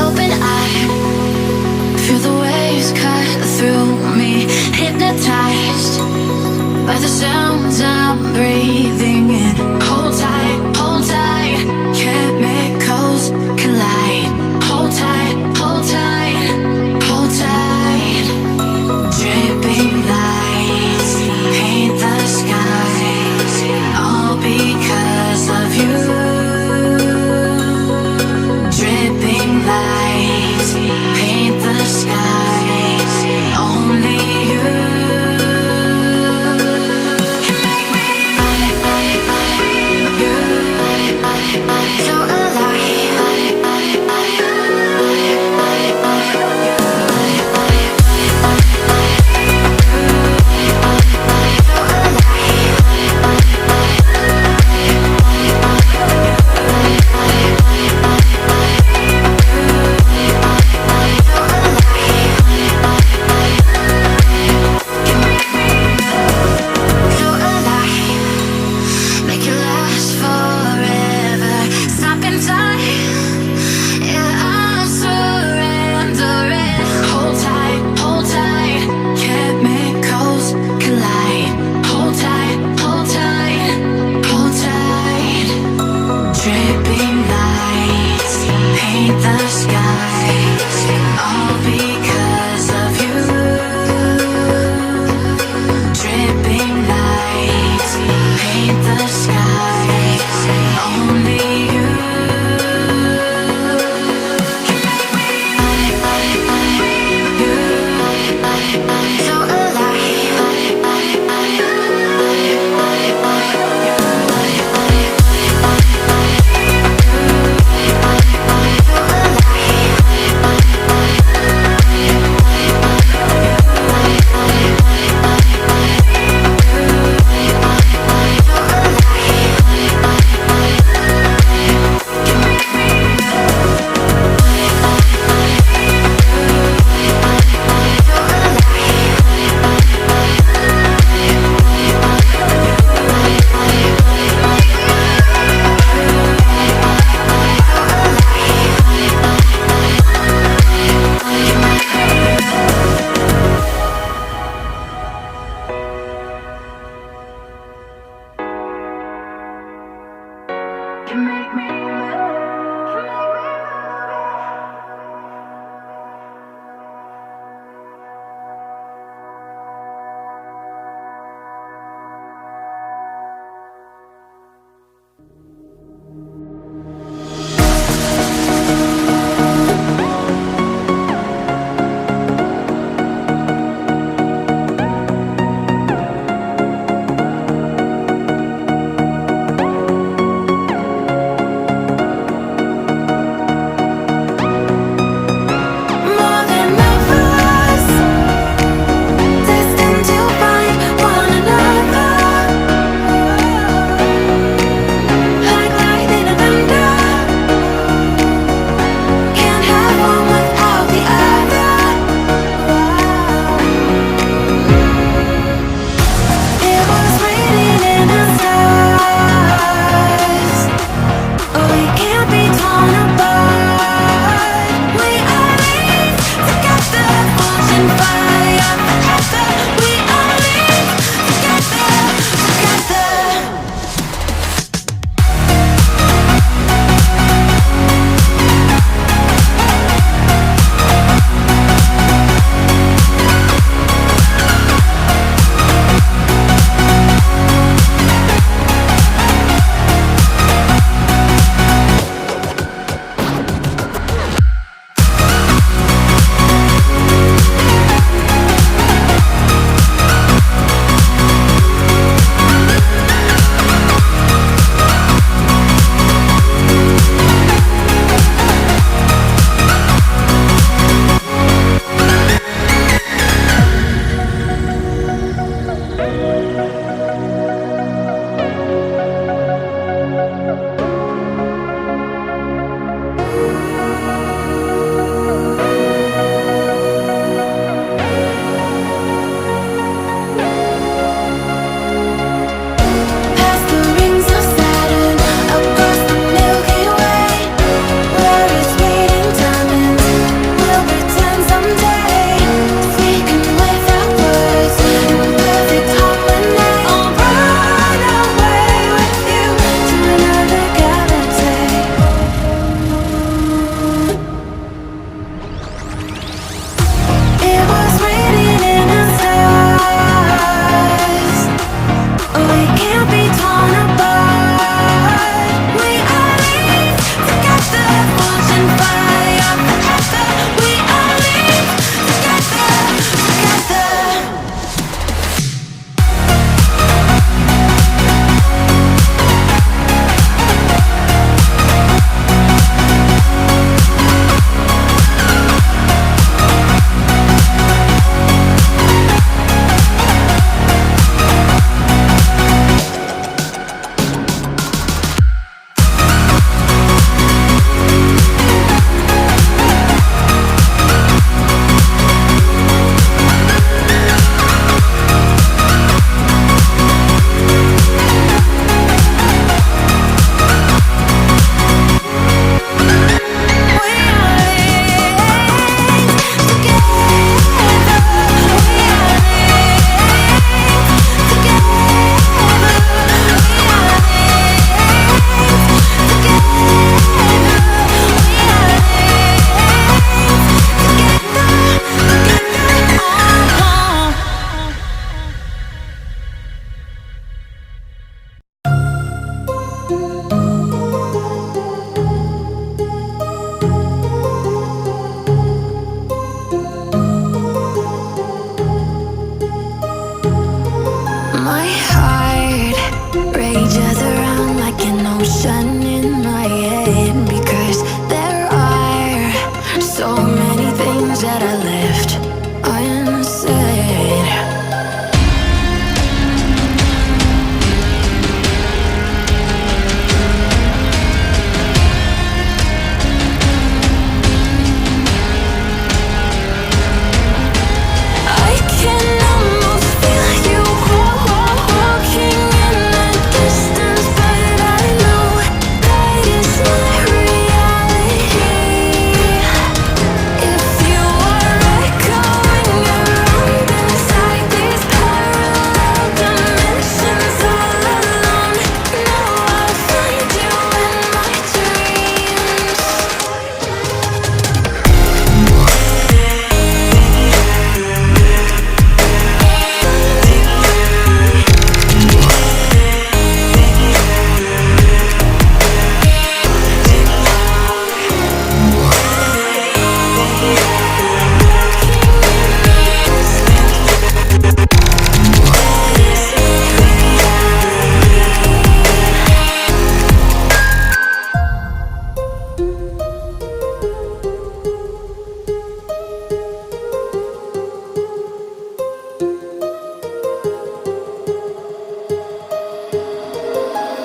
open eye, feel the waves cut through me, hypnotized by the sounds I'm breathing in. Hold tight, chemicals collide. Hold tight, hold tight, hold tight. Dripping lights paint the skies, all because of you. Dripping lights paint the skies, only you. I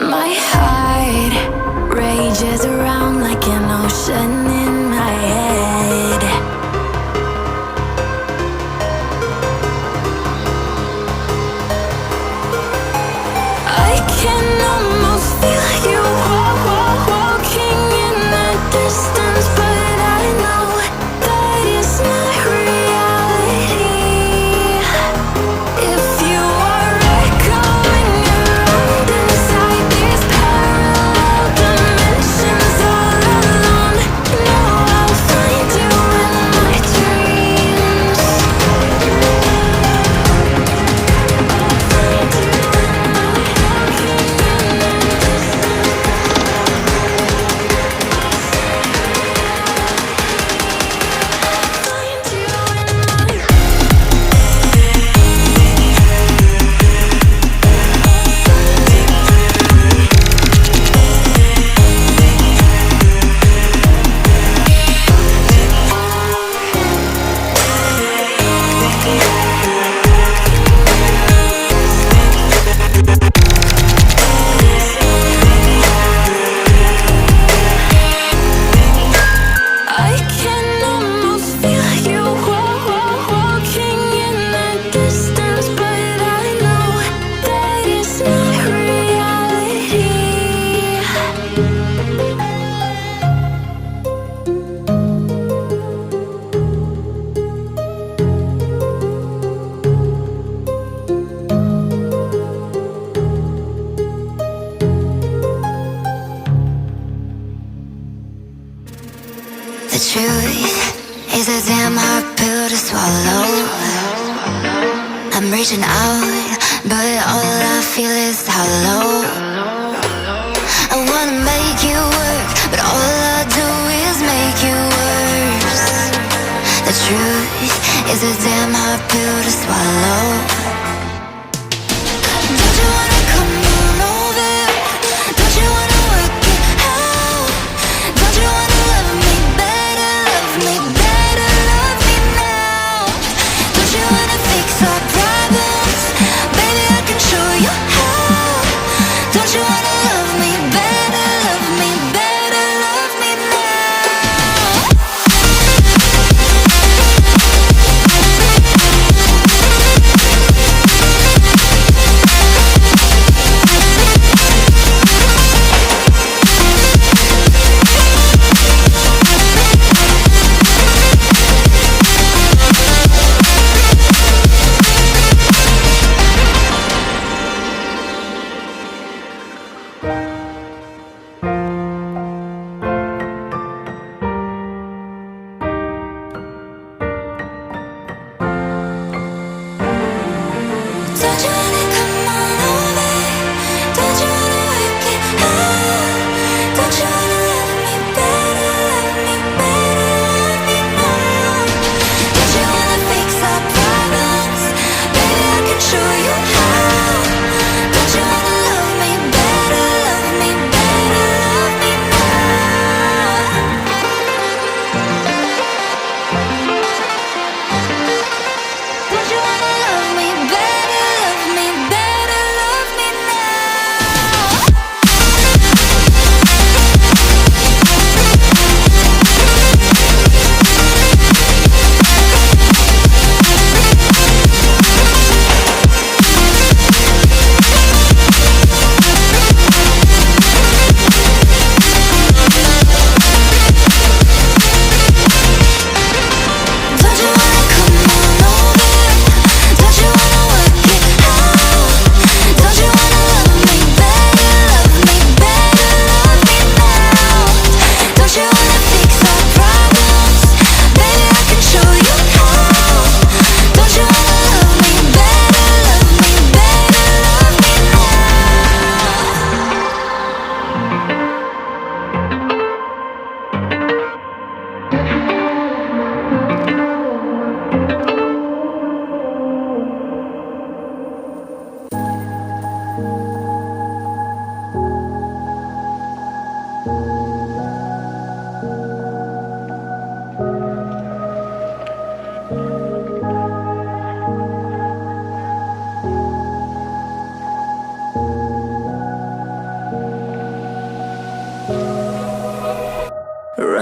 My heart rages around like an ocean in my head. I can almost feel you walking in the distance, but I know that it's not reality. If you are echoing around inside these parallel dimensions all alone, know I'll find you in my dreams. I can almost feel you walking in the distance, but I know that it's not reality. The truth is a damn hard pill to swallow. I'm reaching out, but all I feel is hollow. I wanna make you work, but all I do is make you worse. The truth is a damn hard pill to swallow. Don't you wanna come on over? Don't you wanna work it out? Don't you wanna love me better, love me better, love me now? Don't you wanna fix our problems? Baby, I can show you how. Don't you wanna love me better, love me better, love me now?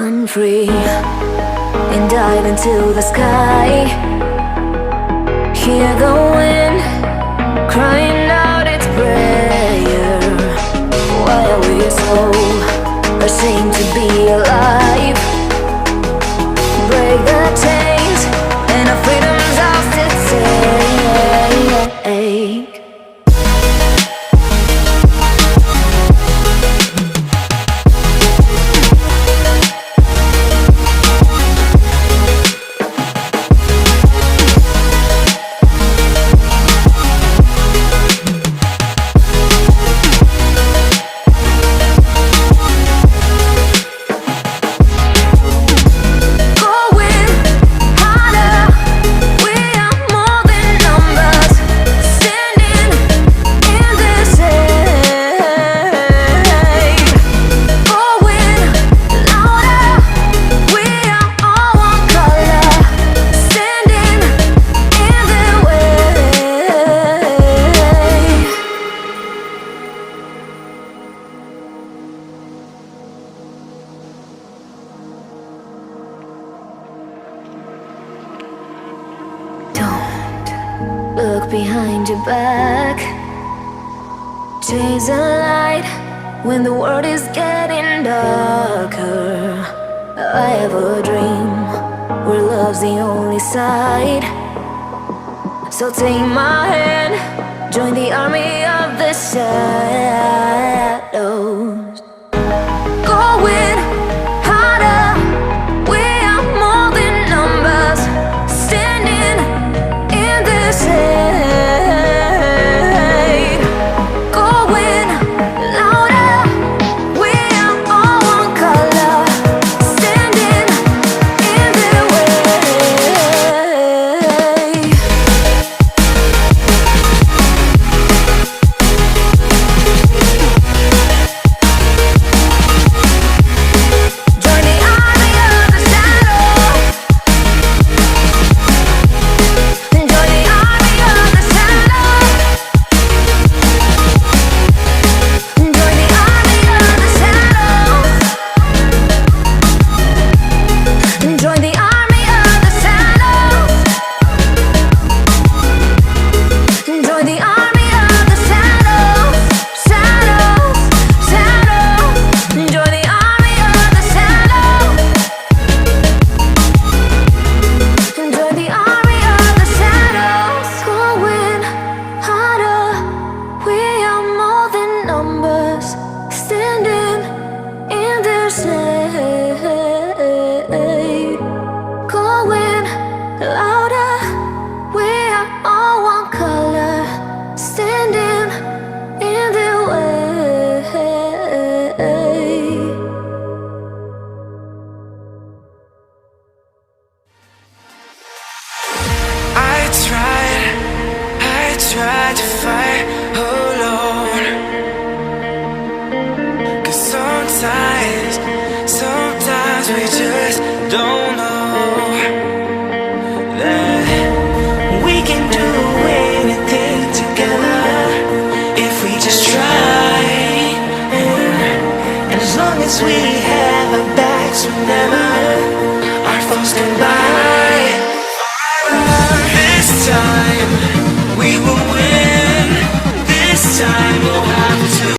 run free and dive into the sky. Hear the wind crying out its prayer. Why are we so ashamed to be alive? Break the chains and our freedom's ours to take. Look behind your back. Chase a light when the world is getting darker. I have a dream where love's the only side. So take my hand, join the army of the shadows. Going harder, we are more than numbers. Standing in this shade. Going louder, we are all one color. Standing in their way. Join the army of the shadow. Join the army of the shadow. Join the army of the shadow. Join the army of the shadow. Join the army of the shadows. Shadows, shadows. Join the army of the shadows. Join the army of the shadows. Going harder, we are more than numbers. Standing in their shade. Going louder, we are all one color. Standing in their way. I tried to fight alone. 'Cause sometimes we just don't know that we can do anything together if we just try. And as long as we have our backs, we'll never